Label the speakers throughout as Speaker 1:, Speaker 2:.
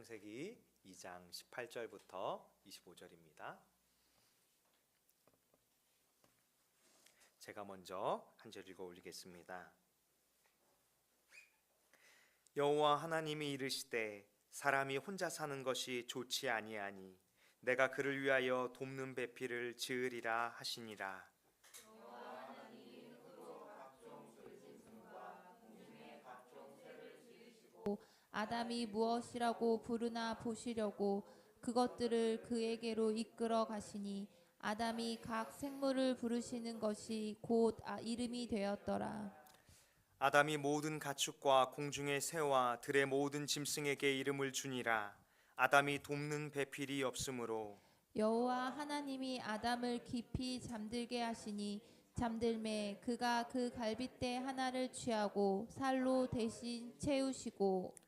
Speaker 1: 창세기 2장 18절부터 25절입니다. 제가 먼저 한 절 읽어 올리겠습니다. 여호와 하나님이 이르시되 사람이 혼자 사는 것이 좋지 아니하니 내가 그를 위하여 돕는 배필을 지으리라 하시니라.
Speaker 2: 아담이 무엇이라고 부르나 보시려고 그것들을 그에게로 이끌어 가시니 아담이 각 생물을 부르시는 것이 곧 이름이 되었더라.
Speaker 1: 아담이 모든 가축과 공중의 새와 들의 모든 짐승에게 이름을 주니라. 아담이 돕는 배필이 없으므로
Speaker 2: 여호와 하나님이 아담을 깊이 잠들게 하시니 잠들매 그가 그 갈빗대 하나를 취하고 살로 대신 채우시고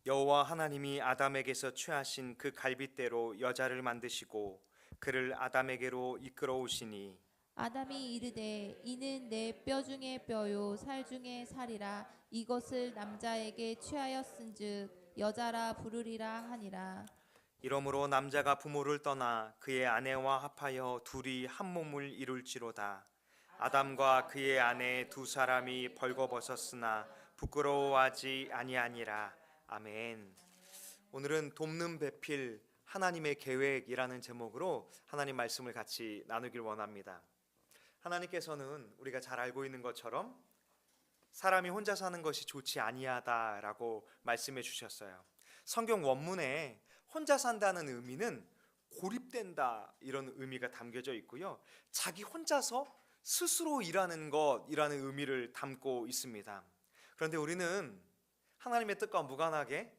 Speaker 1: 여호와 하나님이 아담에게서 취하신 그 갈빗대로 여자를 만드시고 그를 아담에게로 이끌어 오시니
Speaker 2: 아담이 이르되 이는 내 뼈 중에 뼈요 살 중에 살이라 이것을 남자에게 취하였은즉 여자라 부르리라 하니라.
Speaker 1: 이러므로 남자가 부모를 떠나 그의 아내와 합하여 둘이 한 몸을 이룰지로다. 아담과 그의 아내 두 사람이 벌거벗었으나 부끄러워하지 아니하니라. 아멘. 오늘은 돕는 배필 하나님의 계획이라는 제목으로 하나님 말씀을 같이 나누길 원합니다. 하나님께서는 우리가 잘 알고 있는 것처럼 사람이 혼자 사는 것이 좋지 아니하다라고 말씀해 주셨어요. 성경 원문에 혼자 산다는 의미는 고립된다 이런 의미가 담겨져 있고요. 자기 혼자서 스스로 일하는 것이라는 의미를 담고 있습니다. 그런데 우리는 하나님의 뜻과 무관하게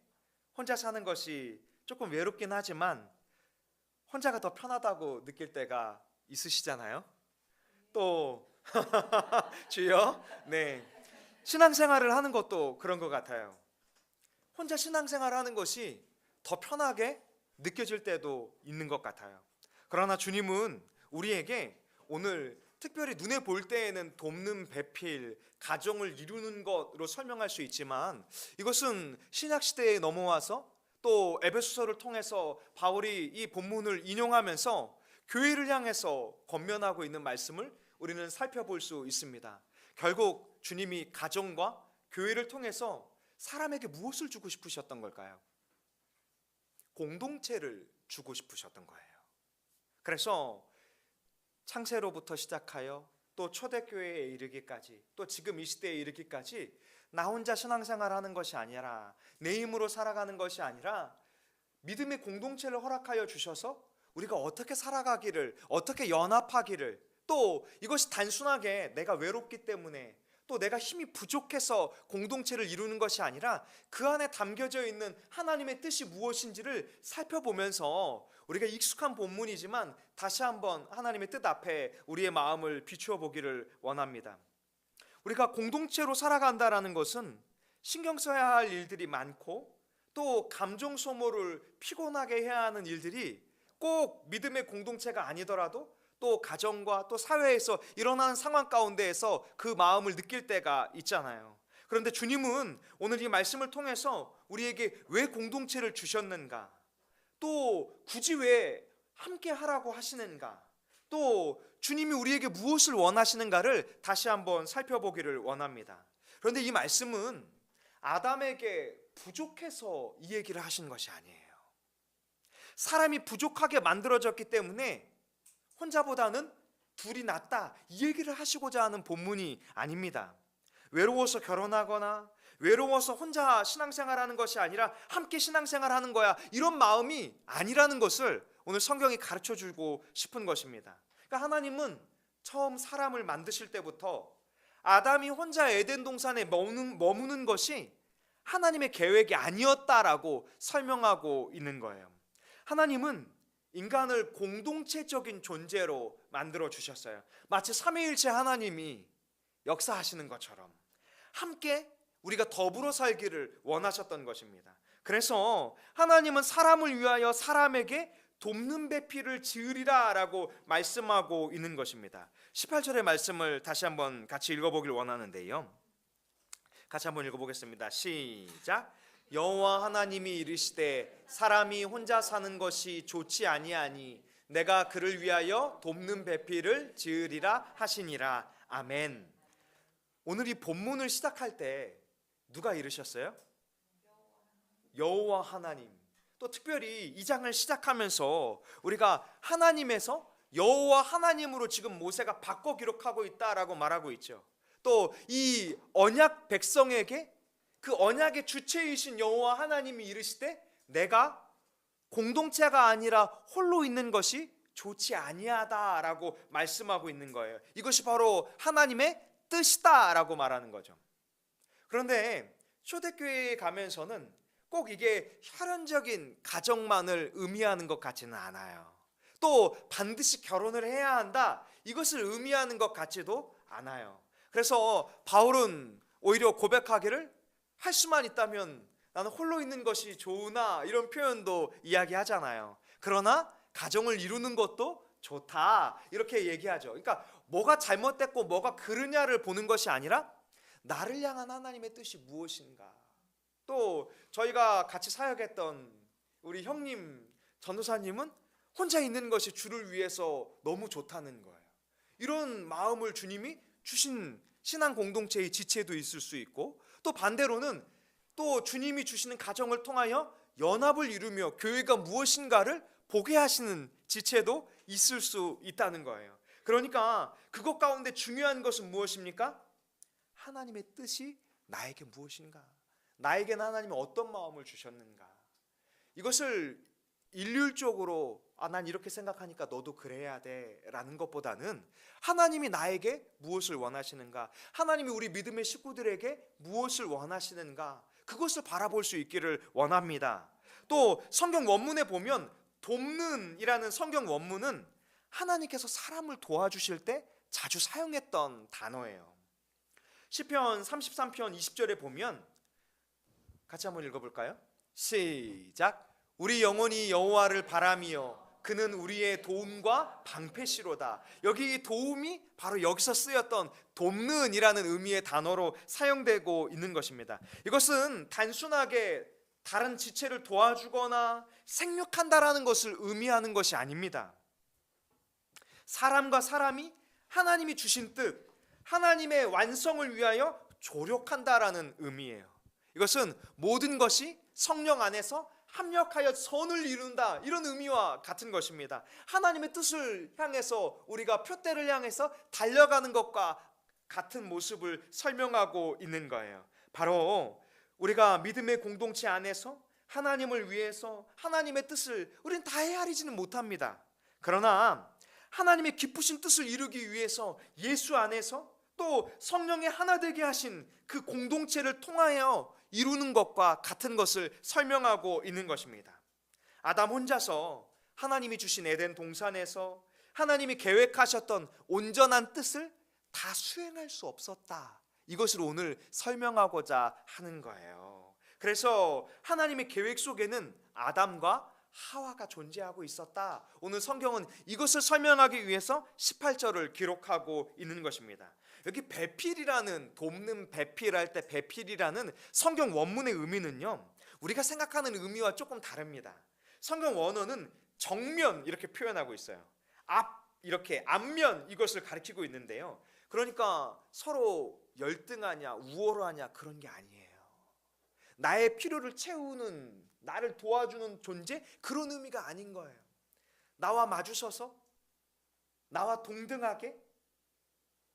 Speaker 1: 혼자 사는 것이 조금 외롭긴 하지만 혼자가 더 편하다고 느낄 때가 있으시잖아요. 또 주여, 네, 신앙생활을 하는 것도 그런 것 같아요. 혼자 신앙생활을 하는 것이 더 편하게 느껴질 때도 있는 것 같아요. 그러나 주님은 우리에게 오늘 특별히 눈에 볼 때에는 돕는 배필, 가정을 이루는 것으로 설명할 수 있지만 이것은 신약시대에 넘어와서 또 에베소서를 통해서 바울이 이 본문을 인용하면서 교회를 향해서 권면하고 있는 말씀을 우리는 살펴볼 수 있습니다. 결국 주님이 가정과 교회를 통해서 사람에게 무엇을 주고 싶으셨던 걸까요? 공동체를 주고 싶으셨던 거예요. 그래서 창세로부터 시작하여 또 초대교회에 이르기까지 또 지금 이 시대에 이르기까지 나 혼자 신앙생활하는 것이 아니라 내 힘으로 살아가는 것이 아니라 믿음의 공동체를 허락하여 주셔서 우리가 어떻게 살아가기를, 어떻게 연합하기를, 또 이것이 단순하게 내가 외롭기 때문에 또 내가 힘이 부족해서 공동체를 이루는 것이 아니라 그 안에 담겨져 있는 하나님의 뜻이 무엇인지를 살펴보면서 우리가 익숙한 본문이지만 다시 한번 하나님의 뜻 앞에 우리의 마음을 비추어 보기를 원합니다. 우리가 공동체로 살아간다라는 것은 신경 써야 할 일들이 많고 또 감정 소모를 피곤하게 해야 하는 일들이 꼭 믿음의 공동체가 아니더라도 또 가정과 또 사회에서 일어나는 상황 가운데에서 그 마음을 느낄 때가 있잖아요. 그런데 주님은 오늘 이 말씀을 통해서 우리에게 왜 공동체를 주셨는가, 또 굳이 왜 함께 하라고 하시는가, 또 주님이 우리에게 무엇을 원하시는가를 다시 한번 살펴보기를 원합니다. 그런데 이 말씀은 아담에게 부족해서 이 얘기를 하신 것이 아니에요. 사람이 부족하게 만들어졌기 때문에 혼자보다는 둘이 낫다 이 얘기를 하시고자 하는 본문이 아닙니다. 외로워서 결혼하거나 외로워서 혼자 신앙생활하는 것이 아니라 함께 신앙생활하는 거야 이런 마음이 아니라는 것을 오늘 성경이 가르쳐주고 싶은 것입니다. 그러니까 하나님은 처음 사람을 만드실 때부터 아담이 혼자 에덴 동산에 머무는 것이 하나님의 계획이 아니었다라고 설명하고 있는 거예요. 하나님은 인간을 공동체적인 존재로 만들어 주셨어요. 마치 삼위일체 하나님이 역사하시는 것처럼 함께 우리가 더불어 살기를 원하셨던 것입니다. 그래서 하나님은 사람을 위하여 사람에게 돕는 배필을 지으리라 라고 말씀하고 있는 것입니다. 18절의 말씀을 다시 한번 같이 읽어보길 원하는데요. 같이 한번 읽어보겠습니다. 시작. 여호와 하나님이 이르시되 사람이 혼자 사는 것이 좋지 아니하니 내가 그를 위하여 돕는 배필을 지으리라 하시니라. 아멘. 오늘 이 본문을 시작할 때 누가 이르셨어요? 여호와 하나님. 또 특별히 이 장을 시작하면서 우리가 하나님에서 여호와 하나님으로 지금 모세가 바꿔 기록하고 있다라고 말하고 있죠. 또 이 언약 백성에게 그 언약의 주체이신 여호와 하나님이 이르시되 내가 공동체가 아니라 홀로 있는 것이 좋지 아니하다라고 말씀하고 있는 거예요. 이것이 바로 하나님의 뜻이다라고 말하는 거죠. 그런데 초대교회에 가면서는 꼭 이게 혈연적인 가정만을 의미하는 것 같지는 않아요. 또 반드시 결혼을 해야 한다, 이것을 의미하는 것 같지도 않아요. 그래서 바울은 오히려 고백하기를 할 수만 있다면 나는 홀로 있는 것이 좋으나 이런 표현도 이야기하잖아요. 그러나 가정을 이루는 것도 좋다 이렇게 얘기하죠. 그러니까 뭐가 잘못됐고 뭐가 그르냐를 보는 것이 아니라 나를 향한 하나님의 뜻이 무엇인가. 또 저희가 같이 사역했던 우리 형님 전도사님은 혼자 있는 것이 주를 위해서 너무 좋다는 거예요. 이런 마음을 주님이 주신 신앙 공동체의 지체도 있을 수 있고, 또 반대로는 또 주님이 주시는 가정을 통하여 연합을 이루며 교회가 무엇인가를 보게 하시는 지체도 있을 수 있다는 거예요. 그러니까 그것 가운데 중요한 것은 무엇입니까? 하나님의 뜻이 나에게 무엇인가, 나에게는 하나님이 어떤 마음을 주셨는가. 이것을 일률적으로 난 이렇게 생각하니까 너도 그래야 돼 라는 것보다는 하나님이 나에게 무엇을 원하시는가, 하나님이 우리 믿음의 식구들에게 무엇을 원하시는가, 그것을 바라볼 수 있기를 원합니다. 또 성경 원문에 보면 돕는 이라는 성경 원문은 하나님께서 사람을 도와주실 때 자주 사용했던 단어예요. 시편 33편 20절에 보면 같이 한번 읽어볼까요? 시작. 우리 영혼이 여호와를 바라미요 그는 우리의 도움과 방패시로다. 여기 이 도움이 바로 여기서 쓰였던 돕는이라는 의미의 단어로 사용되고 있는 것입니다. 이것은 단순하게 다른 지체를 도와주거나 생육한다라는 것을 의미하는 것이 아닙니다. 사람과 사람이 하나님이 주신 뜻, 하나님의 완성을 위하여 조력한다라는 의미예요. 이것은 모든 것이 성령 안에서 합력하여 선을 이룬다, 이런 의미와 같은 것입니다. 하나님의 뜻을 향해서 우리가 표대를 향해서 달려가는 것과 같은 모습을 설명하고 있는 거예요. 바로 우리가 믿음의 공동체 안에서 하나님을 위해서 하나님의 뜻을 우리는 다 헤아리지는 못합니다. 그러나 하나님의 기쁘신 뜻을 이루기 위해서 예수 안에서 또 성령의 하나 되게 하신 그 공동체를 통하여 이루는 것과 같은 것을 설명하고 있는 것입니다. 아담 혼자서 하나님이 주신 에덴 동산에서 하나님이 계획하셨던 온전한 뜻을 다 수행할 수 없었다, 이것을 오늘 설명하고자 하는 거예요. 그래서 하나님의 계획 속에는 아담과 하와가 존재하고 있었다. 오늘 성경은 이것을 설명하기 위해서 18절을 기록하고 있는 것입니다. 여기 배필이라는, 돕는 배필할 때 배필이라는 성경 원문의 의미는요, 우리가 생각하는 의미와 조금 다릅니다. 성경 원어는 정면 이렇게 표현하고 있어요. 앞, 이렇게 앞면, 이것을 가리키고 있는데요. 그러니까 서로 열등하냐 우월하냐 그런 게 아니에요. 나의 필요를 채우는, 나를 도와주는 존재, 그런 의미가 아닌 거예요. 나와 마주서서 나와 동등하게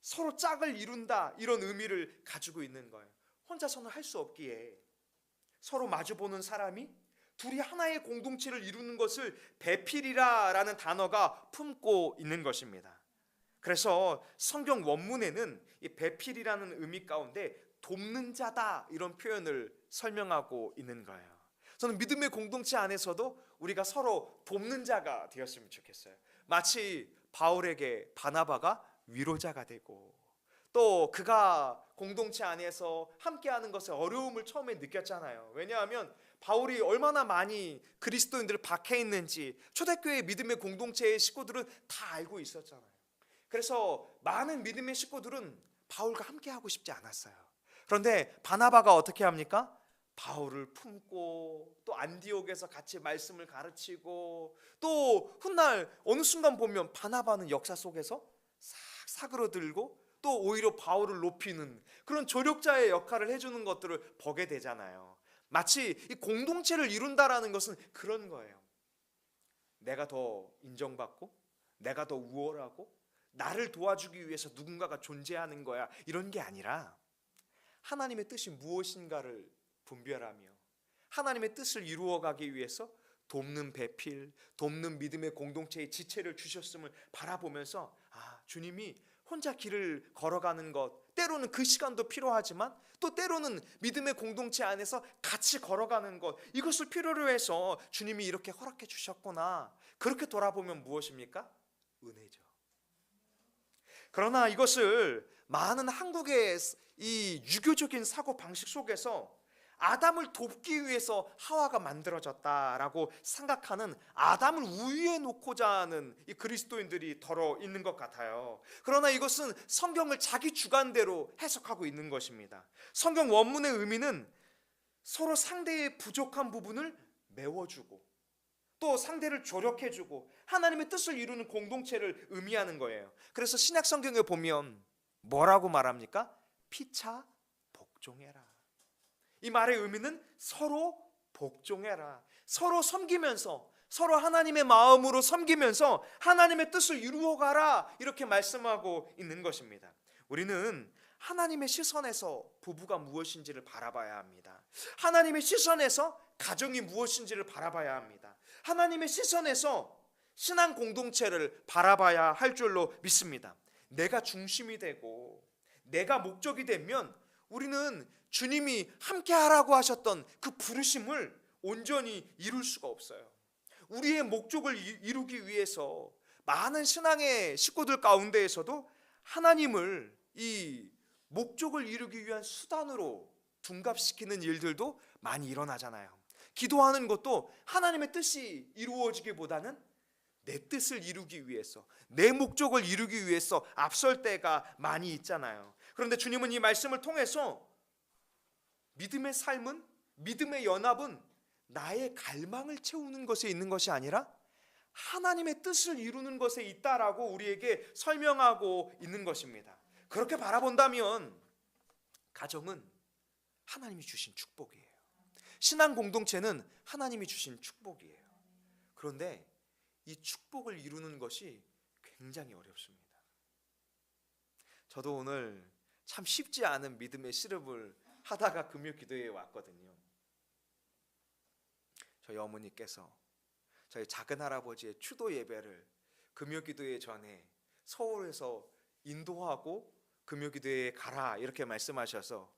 Speaker 1: 서로 짝을 이룬다, 이런 의미를 가지고 있는 거예요. 혼자서는 할 수 없기에 서로 마주보는 사람이 둘이 하나의 공동체를 이루는 것을 배필이라라는 단어가 품고 있는 것입니다. 그래서 성경 원문에는 이 배필이라는 의미 가운데 돕는 자다, 이런 표현을 설명하고 있는 거예요. 저는 믿음의 공동체 안에서도 우리가 서로 돕는 자가 되었으면 좋겠어요. 마치 바울에게 바나바가 위로자가 되고, 또 그가 공동체 안에서 함께하는 것에 어려움을 처음에 느꼈잖아요. 왜냐하면 바울이 얼마나 많이 그리스도인들을 박해 있는지 초대교회 믿음의 공동체의 식구들은 다 알고 있었잖아요. 그래서 많은 믿음의 식구들은 바울과 함께하고 싶지 않았어요. 그런데 바나바가 어떻게 합니까? 바울을 품고 또 안디옥에서 같이 말씀을 가르치고 또 훗날 어느 순간 보면 바나바는 역사 속에서 싹 사그러들고 또 오히려 바울을 높이는 그런 조력자의 역할을 해주는 것들을 보게 되잖아요. 마치 이 공동체를 이룬다라는 것은 그런 거예요. 내가 더 인정받고 내가 더 우월하고 나를 도와주기 위해서 누군가가 존재하는 거야, 이런 게 아니라 하나님의 뜻이 무엇인가를 분별하며 하나님의 뜻을 이루어가기 위해서 돕는 배필, 돕는 믿음의 공동체의 지체를 주셨음을 바라보면서 주님이 혼자 길을 걸어가는 것, 때로는 그 시간도 필요하지만 또 때로는 믿음의 공동체 안에서 같이 걸어가는 것, 이것을 필요로 해서 주님이 이렇게 허락해 주셨구나. 그렇게 돌아보면 무엇입니까? 은혜죠. 그러나 이것을 많은 한국의 이 유교적인 사고 방식 속에서 아담을 돕기 위해서 하와가 만들어졌다라고 생각하는, 아담을 우위에 놓고자 하는 이 그리스도인들이 덜어 있는 것 같아요. 그러나 이것은 성경을 자기 주관대로 해석하고 있는 것입니다. 성경 원문의 의미는 서로 상대의 부족한 부분을 메워주고 또 상대를 조력해주고 하나님의 뜻을 이루는 공동체를 의미하는 거예요. 그래서 신약 성경에 보면 뭐라고 말합니까? 피차 복종해라. 이 말의 의미는 서로 복종해라. 서로 섬기면서, 서로 하나님의 마음으로 섬기면서 하나님의 뜻을 이루어가라, 이렇게 말씀하고 있는 것입니다. 우리는 하나님의 시선에서 부부가 무엇인지를 바라봐야 합니다. 하나님의 시선에서 가정이 무엇인지를 바라봐야 합니다. 하나님의 시선에서 신앙 공동체를 바라봐야 할 줄로 믿습니다. 내가 중심이 되고 내가 목적이 되면 우리는 주님이 함께 하라고 하셨던 그 부르심을 온전히 이룰 수가 없어요. 우리의 목적을 이루기 위해서 많은 신앙의 식구들 가운데에서도 하나님을 이 목적을 이루기 위한 수단으로 둔갑시키는 일들도 많이 일어나잖아요. 기도하는 것도 하나님의 뜻이 이루어지기보다는 내 뜻을 이루기 위해서, 내 목적을 이루기 위해서 앞설 때가 많이 있잖아요. 그런데 주님은 이 말씀을 통해서 믿음의 삶은, 믿음의 연합은 나의 갈망을 채우는 것에 있는 것이 아니라 하나님의 뜻을 이루는 것에 있다라고 우리에게 설명하고 있는 것입니다. 그렇게 바라본다면 가정은 하나님이 주신 축복이에요. 신앙 공동체는 하나님이 주신 축복이에요. 그런데 이 축복을 이루는 것이 굉장히 어렵습니다. 저도 오늘 참 쉽지 않은 믿음의 시름을 하다가 금요 기도회에 왔거든요. 저희 어머니께서 저희 작은 할아버지의 추도 예배를 금요 기도회 전에 서울에서 인도하고 금요 기도회에 가라, 이렇게 말씀하셔서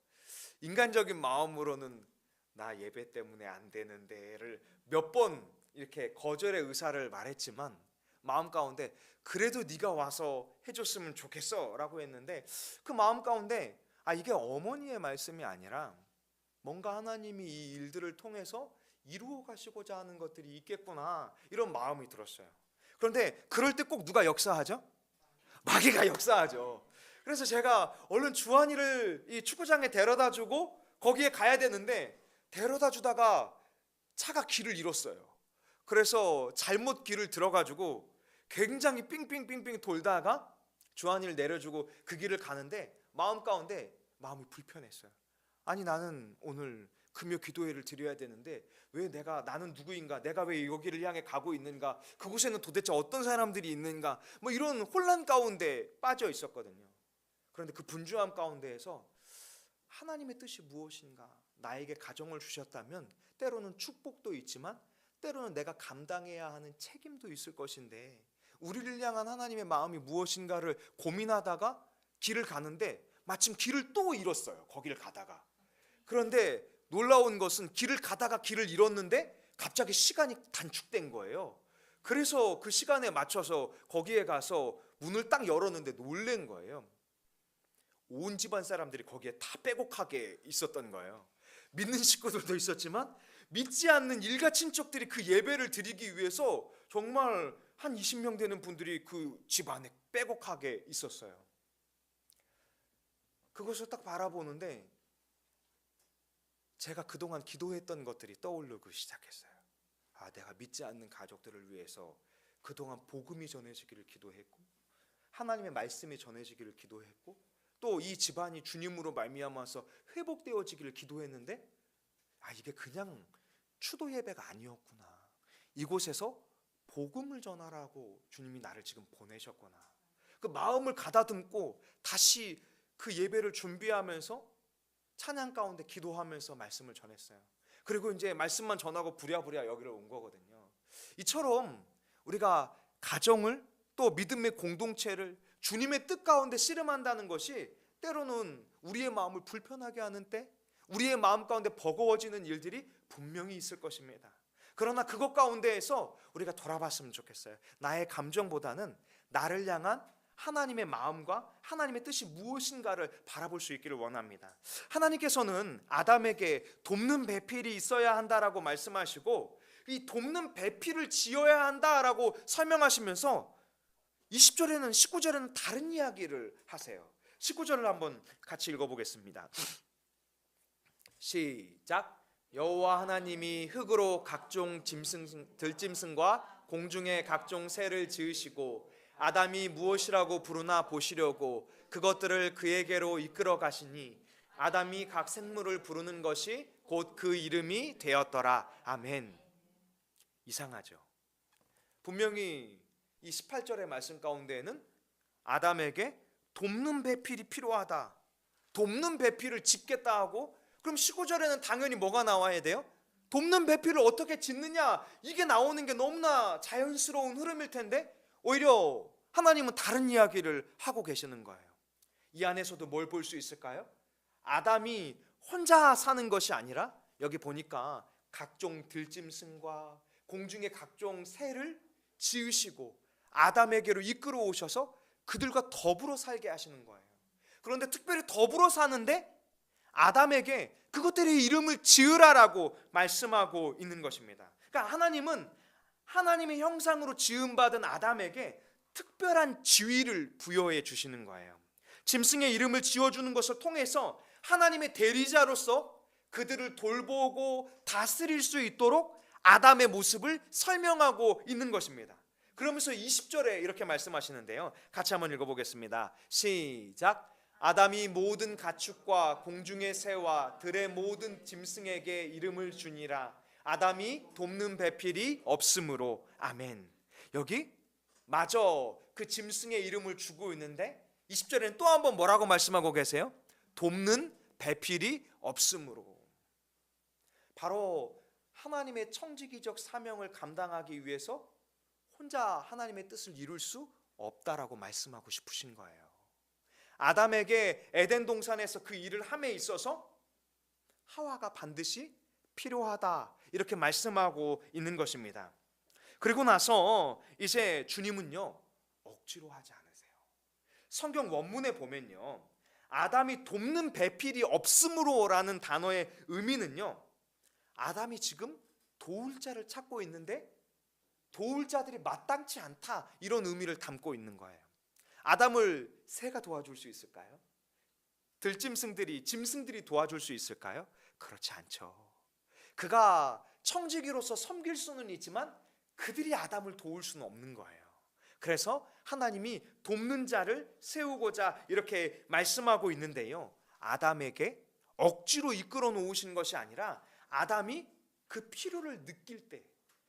Speaker 1: 인간적인 마음으로는 나 예배 때문에 안 되는데를 몇 번 이렇게 거절의 의사를 말했지만 마음 가운데 그래도 네가 와서 해줬으면 좋겠어 라고 했는데, 그 마음 가운데 이게 어머니의 말씀이 아니라 뭔가 하나님이 이 일들을 통해서 이루어 가시고자 하는 것들이 있겠구나, 이런 마음이 들었어요. 그런데 그럴 때 꼭 누가 역사하죠? 마귀가 역사하죠. 그래서 제가 얼른 주한이를 이 축구장에 데려다 주고 거기에 가야 되는데 데려다 주다가 차가 길을 잃었어요. 그래서 잘못 길을 들어가지고 굉장히 삥삥삥삥 돌다가 주한이를 내려주고 그 길을 가는데 마음 가운데 마음이 불편했어요. 아니, 나는 오늘 금요 기도회를 드려야 되는데 왜 나는 누구인가, 내가 왜 여기를 향해 가고 있는가, 그곳에는 도대체 어떤 사람들이 있는가, 뭐 이런 혼란 가운데 빠져 있었거든요. 그런데 그 분주함 가운데에서 하나님의 뜻이 무엇인가, 나에게 가정을 주셨다면 때로는 축복도 있지만 때로는 내가 감당해야 하는 책임도 있을 것인데 우리를 향한 하나님의 마음이 무엇인가를 고민하다가 길을 가는데 마침 길을 또 잃었어요. 거기를 가다가. 그런데 놀라운 것은 길을 가다가 길을 잃었는데 갑자기 시간이 단축된 거예요. 그래서 그 시간에 맞춰서 거기에 가서 문을 딱 열었는데 놀란 거예요. 온 집안 사람들이 거기에 다 빼곡하게 있었던 거예요. 믿는 식구들도 있었지만 믿지 않는 일가 친척들이 그 예배를 드리기 위해서 정말 한 20명 되는 분들이 그 집 안에 빼곡하게 있었어요. 그것을 딱 바라보는데 제가 그동안 기도했던 것들이 떠오르기 시작했어요. 내가 믿지 않는 가족들을 위해서 그동안 복음이 전해지기를 기도했고, 하나님의 말씀이 전해지기를 기도했고, 또 이 집안이 주님으로 말미암아서 회복되어지기를 기도했는데, 이게 그냥 추도 예배가 아니었구나. 이곳에서 복음을 전하라고 주님이 나를 지금 보내셨구나. 그 마음을 가다듬고 다시 그 예배를 준비하면서 찬양 가운데 기도하면서 말씀을 전했어요. 그리고 이제 말씀만 전하고 부랴부랴 여기를 온 거거든요. 이처럼 우리가 가정을, 또 믿음의 공동체를 주님의 뜻 가운데 씨름한다는 것이 때로는 우리의 마음을 불편하게 하는 때, 우리의 마음 가운데 버거워지는 일들이 분명히 있을 것입니다. 그러나 그것 가운데에서 우리가 돌아봤으면 좋겠어요. 나의 감정보다는 나를 향한 하나님의 마음과 하나님의 뜻이 무엇인가를 바라볼 수 있기를 원합니다. 하나님께서는 아담에게 돕는 배필이 있어야 한다라고 말씀하시고, 이 돕는 배필을 지어야 한다라고 설명하시면서 20절에는 19절에는 다른 이야기를 하세요. 19절을 한번 같이 읽어보겠습니다. 시작. 여호와 하나님이 흙으로 각종 들짐승과 공중의 각종 새를 지으시고 아담이 무엇이라고 부르나 보시려고 그것들을 그에게로 이끌어 가시니 아담이 각 생물을 부르는 것이 곧 그 이름이 되었더라. 아멘. 이상하죠. 분명히 이 18절의 말씀 가운데에는 아담에게 돕는 배필이 필요하다, 돕는 배필을 짓겠다 하고, 그럼 19절에는 당연히 뭐가 나와야 돼요? 돕는 배필을 어떻게 짓느냐, 이게 나오는 게 너무나 자연스러운 흐름일 텐데 오히려 하나님은 다른 이야기를 하고 계시는 거예요. 이 안에서도 뭘 볼 수 있을까요? 아담이 혼자 사는 것이 아니라 여기 보니까 각종 들짐승과 공중의 각종 새를 지으시고 아담에게로 이끌어 오셔서 그들과 더불어 살게 하시는 거예요. 그런데 특별히 더불어 사는데 아담에게 그것들의 이름을 지으라라고 말씀하고 있는 것입니다. 그러니까 하나님은 하나님의 형상으로 지음받은 아담에게 특별한 지위를 부여해 주시는 거예요. 짐승의 이름을 지어주는 것을 통해서 하나님의 대리자로서 그들을 돌보고 다스릴 수 있도록 아담의 모습을 설명하고 있는 것입니다. 그러면서 20절에 이렇게 말씀하시는데요, 같이 한번 읽어보겠습니다. 시작. 아담이 모든 가축과 공중의 새와 들의 모든 짐승에게 이름을 주니라. 아담이 돕는 배필이 없으므로. 아멘. 여기 마저 그 짐승의 이름을 주고 있는데 20절에는 또 한번 뭐라고 말씀하고 계세요? 돕는 배필이 없으므로. 바로 하나님의 청지기적 사명을 감당하기 위해서 혼자 하나님의 뜻을 이룰 수 없다라고 말씀하고 싶으신 거예요. 아담에게 에덴 동산에서 그 일을 함에 있어서 하와가 반드시 필요하다, 이렇게 말씀하고 있는 것입니다. 그리고 나서 이제 주님은요, 억지로 하지 않으세요. 성경 원문에 보면요, 아담이 돕는 배필이 없으므로라는 단어의 의미는요, 아담이 지금 도울 자를 찾고 있는데 도울 자들이 마땅치 않다, 이런 의미를 담고 있는 거예요. 아담을 새가 도와줄 수 있을까요? 들짐승들이, 짐승들이 도와줄 수 있을까요? 그렇지 않죠. 그가 청지기로서 섬길 수는 있지만 그들이 아담을 도울 수는 없는 거예요. 그래서 하나님이 돕는 자를 세우고자 이렇게 말씀하고 있는데요, 아담에게 억지로 이끌어 놓으신 것이 아니라 아담이 그 필요를 느낄 때,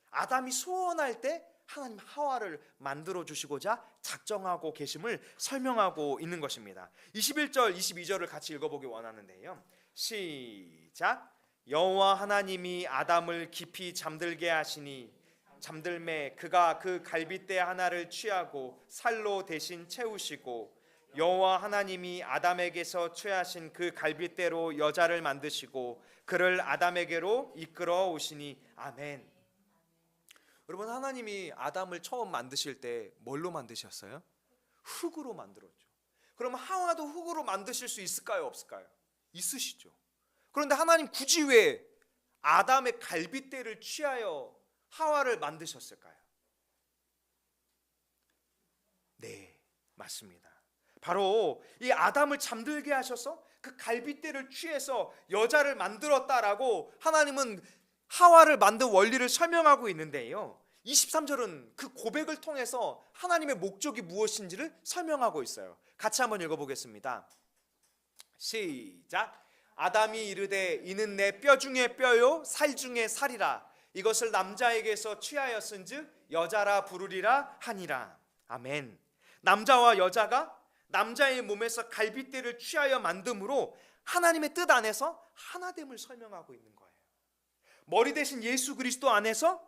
Speaker 1: 아담이 소원할 때 하나님 하와를 만들어 주시고자 작정하고 계심을 설명하고 있는 것입니다. 21절 22절을 같이 읽어보기 원하는데요, 시작. 여호와 하나님이 아담을 깊이 잠들게 하시니 잠들매 그가 그 갈빗대 하나를 취하고 살로 대신 채우시고 여호와 하나님이 아담에게서 취하신 그 갈빗대로 여자를 만드시고 그를 아담에게로 이끌어 오시니. 아멘. 여러분, 하나님이 아담을 처음 만드실 때 뭘로 만드셨어요? 흙으로 만들었죠. 그럼 하와도 흙으로 만드실 수 있을까요, 없을까요? 있으시죠. 그런데 하나님 굳이 왜 아담의 갈빗대를 취하여 하와를 만드셨을까요? 네, 맞습니다. 바로 이 아담을 잠들게 하셔서 그 갈빗대를 취해서 여자를 만들었다라고 하나님은 하와를 만든 원리를 설명하고 있는데요, 23절은 그 고백을 통해서 하나님의 목적이 무엇인지를 설명하고 있어요. 같이 한번 읽어보겠습니다. 시작. 아담이 이르되 이는 내 뼈 중에 뼈요 살 중에 살이라. 이것을 남자에게서 취하였은즉 여자라 부르리라 하니라. 아멘. 남자와 여자가 남자의 몸에서 갈빗대를 취하여 만듦으로 하나님의 뜻 안에서 하나됨을 설명하고 있는 거예요. 머리 대신 예수 그리스도 안에서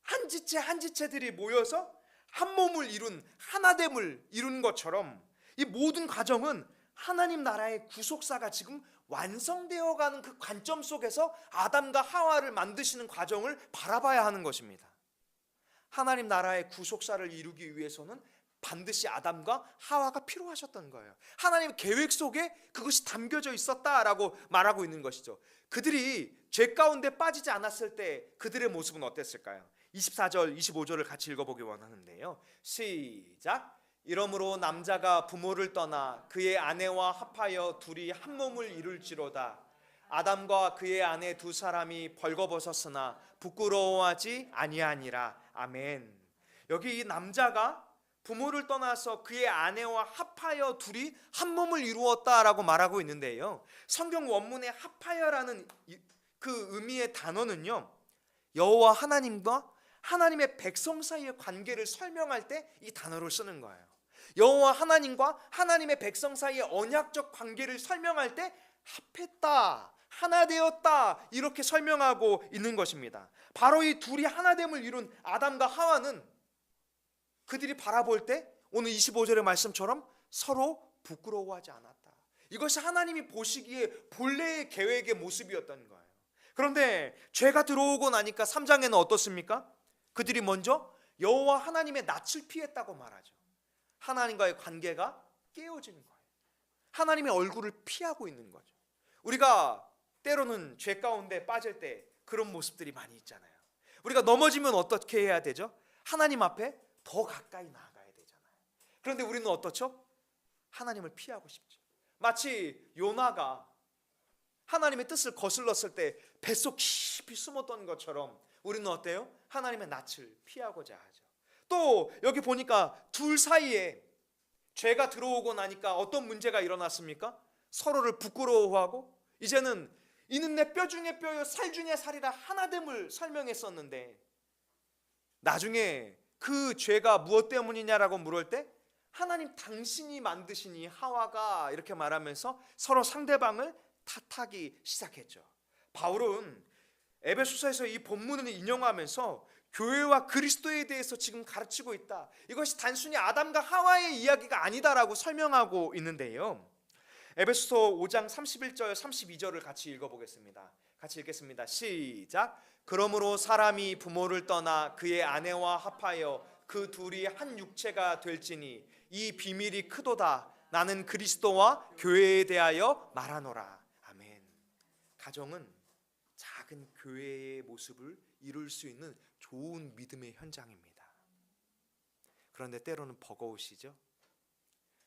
Speaker 1: 한 지체 한 지체들이 모여서 한 몸을 이룬 하나됨을 이룬 것처럼 이 모든 과정은 하나님 나라의 구속사가 지금 완성되어가는 그 관점 속에서 아담과 하와를 만드시는 과정을 바라봐야 하는 것입니다. 하나님 나라의 구속사를 이루기 위해서는 반드시 아담과 하와가 필요하셨던 거예요. 하나님의 계획 속에 그것이 담겨져 있었다라고 말하고 있는 것이죠. 그들이 죄 가운데 빠지지 않았을 때 그들의 모습은 어땠을까요? 24절 25절을 같이 읽어보기 원하는데요, 시작. 이러므로 남자가 부모를 떠나 그의 아내와 합하여 둘이 한 몸을 이룰지로다. 아담과 그의 아내 두 사람이 벌거벗었으나 부끄러워하지 아니하니라. 아멘. 여기 이 남자가 부모를 떠나서 그의 아내와 합하여 둘이 한 몸을 이루었다라고 말하고 있는데요, 성경 원문의 합하여라는 그 의미의 단어는요, 여호와 하나님과 하나님의 백성 사이의 관계를 설명할 때 이 단어를 쓰는 거예요. 여호와 하나님과 하나님의 백성 사이의 언약적 관계를 설명할 때 합했다, 하나 되었다, 이렇게 설명하고 있는 것입니다. 바로 이 둘이 하나됨을 이룬 아담과 하와는 그들이 바라볼 때 오늘 25절의 말씀처럼 서로 부끄러워하지 않았다. 이것이 하나님이 보시기에 본래의 계획의 모습이었던 거예요. 그런데 죄가 들어오고 나니까 3장에는 어떻습니까? 그들이 먼저 여호와 하나님의 낯을 피했다고 말하죠. 하나님과의 관계가 깨어진 거예요. 하나님의 얼굴을 피하고 있는 거죠. 우리가 때로는 죄 가운데 빠질 때 그런 모습들이 많이 있잖아요. 우리가 넘어지면 어떻게 해야 되죠? 하나님 앞에 더 가까이 나아가야 되잖아요. 그런데 우리는 어떻죠? 하나님을 피하고 싶죠. 마치 요나가 하나님의 뜻을 거슬렀을 때 뱃속 깊이 숨었던 것처럼 우리는 어때요? 하나님의 낯을 피하고자 하죠. 또 여기 보니까 둘 사이에 죄가 들어오고 나니까 어떤 문제가 일어났습니까? 서로를 부끄러워하고 이제는 이는 내 뼈 중에 뼈요 살 중에 살이라 하나됨을 설명했었는데, 나중에 그 죄가 무엇 때문이냐라고 물을 때 하나님 당신이 만드시니 하와가 이렇게 말하면서 서로 상대방을 탓하기 시작했죠. 바울은 에베소서에서 이 본문을 인용하면서 교회와 그리스도에 대해서 지금 가르치고 있다, 이것이 단순히 아담과 하와의 이야기가 아니다라고 설명하고 있는데요, 에베소서 5장 31절 32절을 같이 읽어보겠습니다. 같이 읽겠습니다. 시작. 그러므로 사람이 부모를 떠나 그의 아내와 합하여 그 둘이 한 육체가 될지니 이 비밀이 크도다. 나는 그리스도와 교회에 대하여 말하노라. 아멘. 가정은 작은 교회의 모습을 이룰 수 있는 좋은 믿음의 현장입니다. 그런데 때로는 버거우시죠?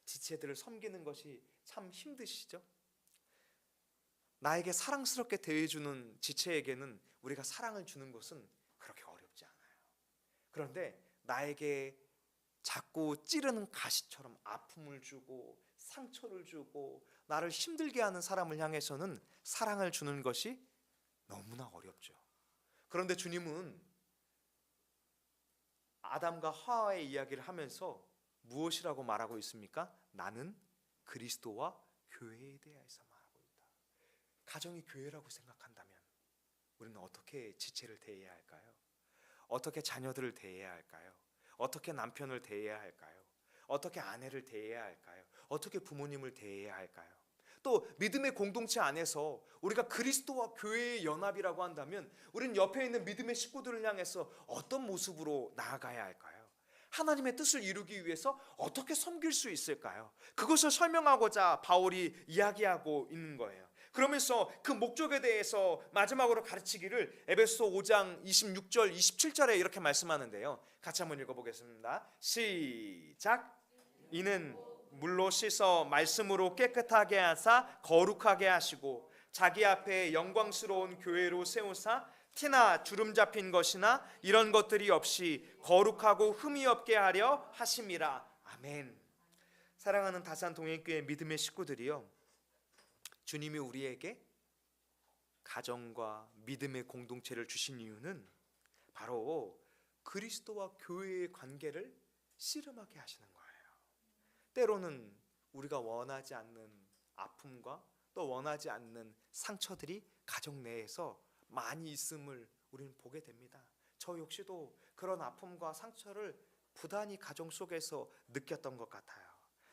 Speaker 1: 지체들을 섬기는 것이 참 힘드시죠? 나에게 사랑스럽게 대해주는 지체에게는 우리가 사랑을 주는 것은 그렇게 어렵지 않아요. 그런데 나에게 자꾸 찌르는 가시처럼 아픔을 주고 상처를 주고 나를 힘들게 하는 사람을 향해서는 사랑을 주는 것이 너무나 어렵죠. 그런데 주님은 아담과 하와의 이야기를 하면서 무엇이라고 말하고 있습니까? 나는 그리스도와 교회에 대해서 말하고 있다. 가정이 교회라고 생각한다면 우리는 어떻게 지체를 대해야 할까요? 어떻게 자녀들을 대해야 할까요? 어떻게 남편을 대해야 할까요? 어떻게 아내를 대해야 할까요? 어떻게 부모님을 대해야 할까요? 또 믿음의 공동체 안에서 우리가 그리스도와 교회의 연합이라고 한다면 우리는 옆에 있는 믿음의 식구들을 향해서 어떤 모습으로 나아가야 할까요? 하나님의 뜻을 이루기 위해서 어떻게 섬길 수 있을까요? 그것을 설명하고자 바울이 이야기하고 있는 거예요. 그러면서 그 목적에 대해서 마지막으로 가르치기를 에베소서 5장 26절 27절에 이렇게 말씀하는데요, 같이 한번 읽어보겠습니다. 시작. 이는 물로 씻어 말씀으로 깨끗하게 하사 거룩하게 하시고 자기 앞에 영광스러운 교회로 세우사 티나 주름 잡힌 것이나 이런 것들이 없이 거룩하고 흠이 없게 하려 하심이라. 아멘. 사랑하는 다산 동행교회 믿음의 식구들이요, 주님이 우리에게 가정과 믿음의 공동체를 주신 이유는 바로 그리스도와 교회의 관계를 씨름하게 하시는 거예요. 때로는 우리가 원하지 않는 아픔과 또 원하지 않는 상처들이 가정 내에서 많이 있음을 우리는 보게 됩니다. 저 역시도 그런 아픔과 상처를 부단히 가정 속에서 느꼈던 것 같아요.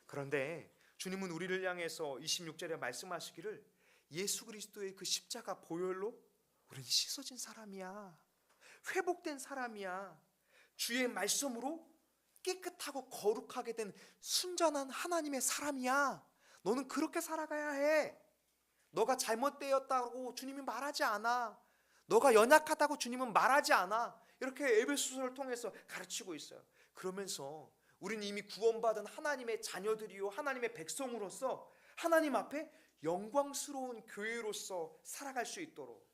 Speaker 1: 그런데 주님은 우리를 향해서 26절에 말씀하시기를 예수 그리스도의 그 십자가 보혈로 우리는 씻어진 사람이야, 회복된 사람이야, 주의 말씀으로 깨끗하고 거룩하게 된 순전한 하나님의 사람이야. 너는 그렇게 살아가야 해. 너가 잘못되었다고 주님이 말하지 않아. 너가 연약하다고 주님은 말하지 않아. 이렇게 에베소서를 통해서 가르치고 있어요. 그러면서 우리는 이미 구원받은 하나님의 자녀들이요, 하나님의 백성으로서 하나님 앞에 영광스러운 교회로서 살아갈 수 있도록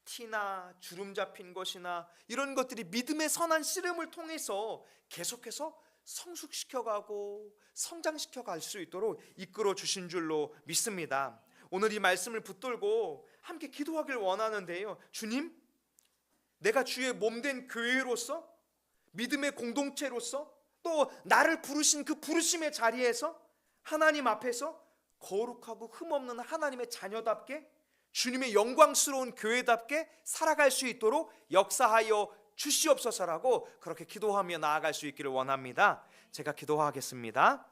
Speaker 1: 티나 주름 잡힌 것이나 이런 것들이 믿음의 선한 씨름을 통해서 계속해서 성숙시켜가고 성장시켜갈 수 있도록 이끌어 주신 줄로 믿습니다. 오늘 이 말씀을 붙들고 함께 기도하길 원하는데요, 주님, 내가 주의 몸된 교회로서 믿음의 공동체로서 또 나를 부르신 그 부르심의 자리에서 하나님 앞에서 거룩하고 흠없는 하나님의 자녀답게 주님의 영광스러운 교회답게 살아갈 수 있도록 역사하여 주시옵소서라고 그렇게 기도하며 나아갈 수 있기를 원합니다. 제가 기도하겠습니다.